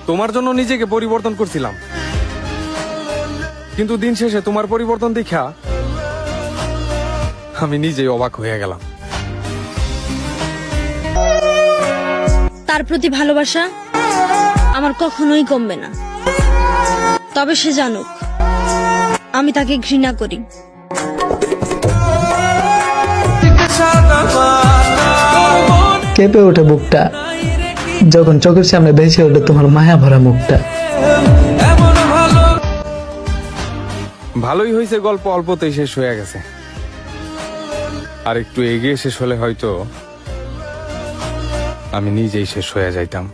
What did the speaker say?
তোমার জন্য নিজেকে পরিবর্তন করছিলাম, কিন্তু দিন শেষে তোমার পরিবর্তন দেখা আমি নিজেই অবাক হয়ে গেলাম। তার প্রতি ভালোবাসা আমার কখনোই কমবে না, তবে সে জানুক আমি তাকে ঘৃণা করি। কেঁপে ওঠে বুকটা যখন চোখের সামনে ভেসে ওঠে তোমার মায়া ভরা মুখটা। ভালোই হয়েছে, গল্প অল্পতেই শেষ হয়ে গেছে। আর একটু এগিয়ে শেষ হলে হয়তো আমি নিজেই শেষ হয়ে যাইতাম।